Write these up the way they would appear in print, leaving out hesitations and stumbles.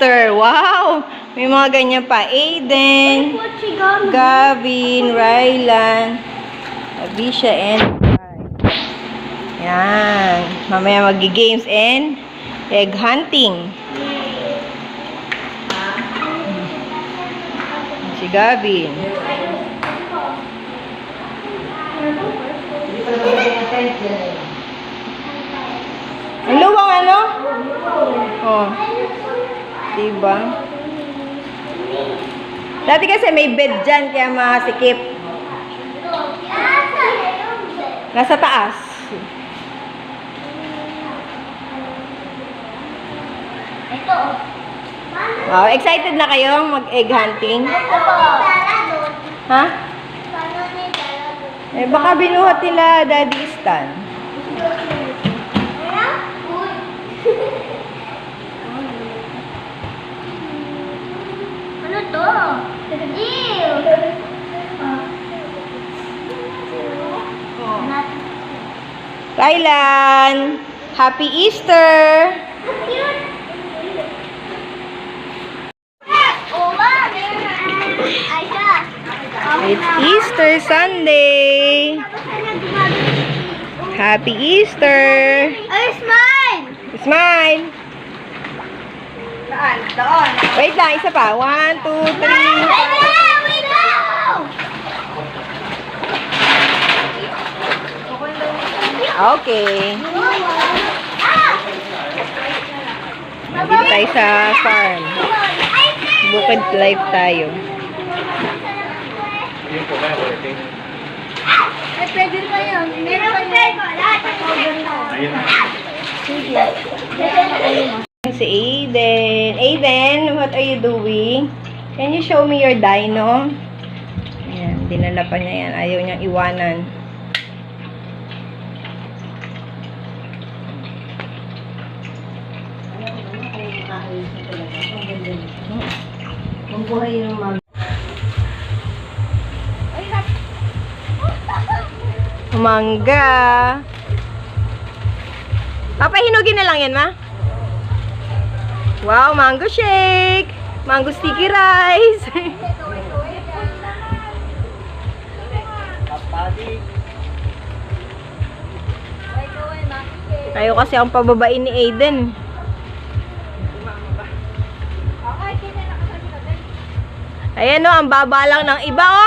Easter. Wow! May mga ganyan pa. Aiden, Gavin, Rylan, Abisha, and yan. Mamaya magi-games and egg hunting. Si Gavin. Ang luwang ano? Oh. Diba? Dati kasi may bed dyan, kaya masikip. Nasa taas. Ito. Oh, excited na kayo mag-egg hunting? Ha? Eh, baka binuhat nila Daddy Stan. Ano to? Ew! Rylan, Happy Easter! It's Easter Sunday! Happy Easter! Ay, smile! Smile! Saan? Doon. Wait lang, isa pa. 1, 2, 3. Wait go! Okay. Dito tayo sa farm. Bukid life tayo. Ay, pwede pa yun. Meron pa yun. Si Aiden. Aiden, what are you doing? Can you show me your dino? Ayan, dinala pa niya yan. Ayaw niyang iwanan. Mambuhay yung mami. Mangga. Papahinugin na lang yan, ma? Wow, mango shake. Mango sticky rice. Tayo kasi ang pababain ni Aiden. Ayan o, ang baba lang ng iba o.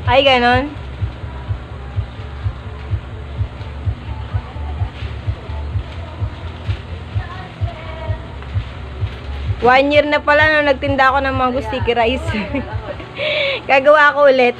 Ay, ganon. One year na pala nung nagtinda ako ng mango sticky rice. Gagawa ko ulit.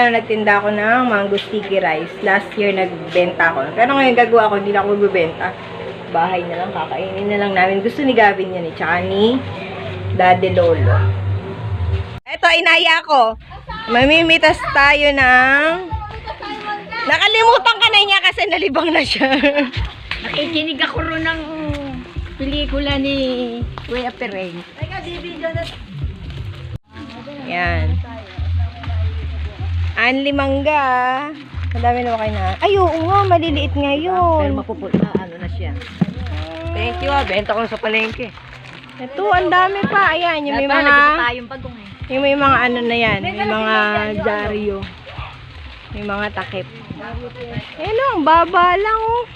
Nagtinda ako ng mango sticky rice. Last year nagbenta ako. Pero ngayon gagawa ko, hindi na ako magbebenta. Bahay na lang, kakainin na lang namin. Gusto ni Gavin yan, tsaka ni Daddy Lolo. Eto, inaya ko. Mamimitas tayo ng... Nakalimutan ka na niya kasi nalibang na siya. Nakikinig ako rin ng pelikula ni Kuya Pereng. Yan. Anli mangga. Madami na kayo na. Ay, oo nga, maliliit nga yun. Pero mapupunta, ano na siya. Thank you benta ko sa palengke. Ito, ang dami pa. Ayan, yung may mga... Yung may mga ano na yan. May mga dyaryo. May mga takip. Ayan o, ang baba lang o.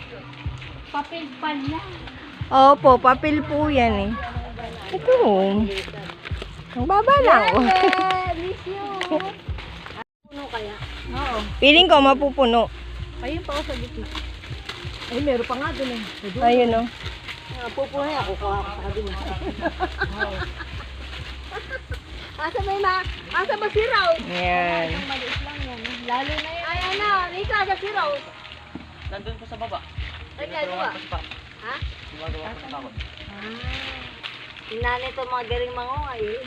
Papel pan lang. Opo, papel po yan eh. Ito o. Ang baba lang o. Miss you. Puno kaya? Oo. Feeling ko mapupuno. Ayun pa ako sa gitna. Ay, meron pa nga dun eh. Ayun o. Pupuhay ako kawa sa gitna. Asa ba si Rose? Ayan. Maliit lang yan. Lalo na yun. Ay, ano? Ika, asa si Rose? Nandun po sa baba. Ay, gagawa. Ha? Gumagawa po sa takot. Tingnan nito mga galing mangungay eh.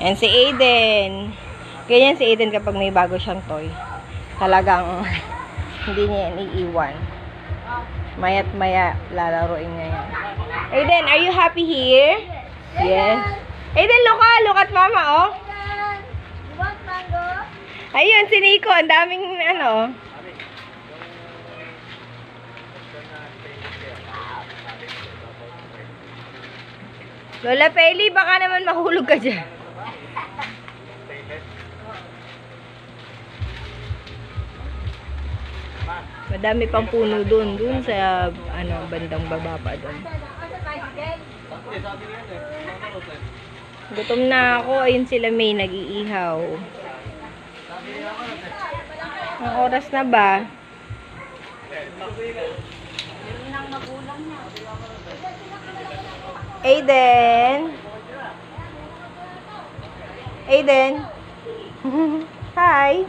Yan si Aiden. Ganyan si Aiden kapag may bago siyang toy. Talagang hindi niya yan iiwan. Maya't maya, lalaroin niya yan. Aiden, are you happy here? Yes. Aiden, look at mama, oh. Ayun, si Nico, ang daming, ano. Lola Peli, baka naman mahulog ka dyan. Madami pang puno dun sa ano bandang baba pa dun. Gutom na ako, ayun sila May nag-iihaw. Ang oras na ba? Aiden. Aiden. Hi.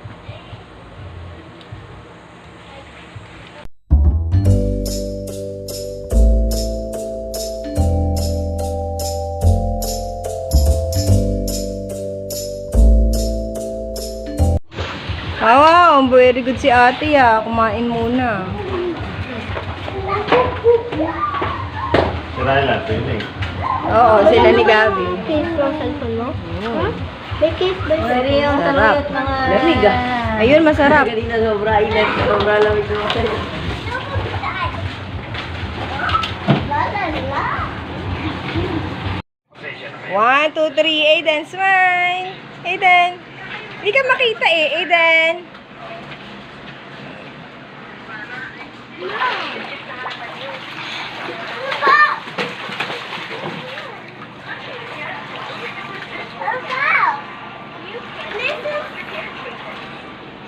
Wow, very good si ate ah. Kumain muna. Si Ryla, training. Oo, sila ni Gabi. Case ko sa cellphone mo? May case ba yun? Pwede yung Sarap. taluyot mga... Lamig ah. Ayun, masarap. Kanina sobra init, sobra lamig ko. One, two, three. Aiden, smile. Aiden. Hindi ka makita eh, Aiden.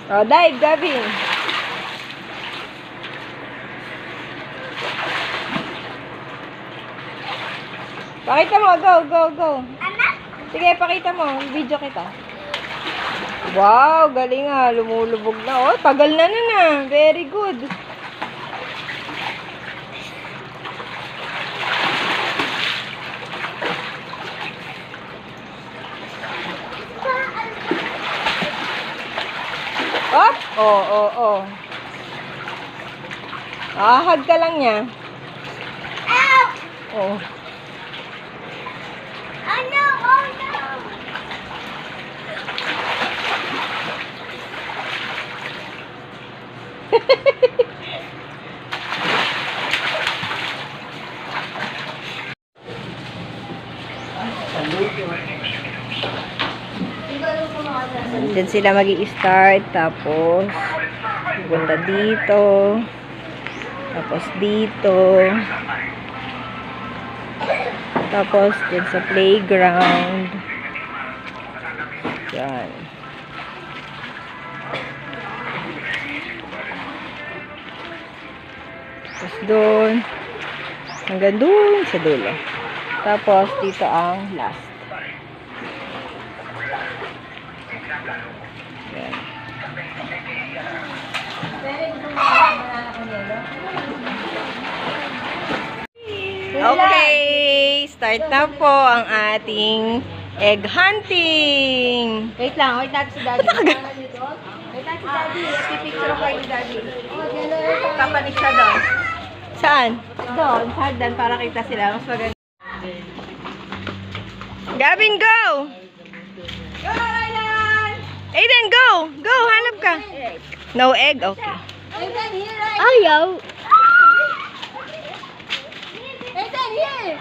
Oh, dive, Gabi. Pakita mo, go. Sige, pakita mo. Video kita. Wow, galing ah. Lumulubog na. Oh, tagal na na. Very good. Op! Oh. Hug ka lang niya. Oh. Diyan sila magi-start, tapos pupunta dito, tapos dito, tapos diyan sa playground. Yan. Tapos doon, hanggang doon sa dulo. Tapos dito ang last. Yan. Okay, start na po ang ating egg hunting. Wait natin si Daddy. Wait natin si Daddy. Pipicture ako ni Daddy. Kapanik siya doon. Saan? Doon, sa hagdan para kita sila. Mas maganda. Gavin, go! Go, Rylan! Aiden, go! Go, hanap ka. No egg? Okay. Ayaw. Ethan, here!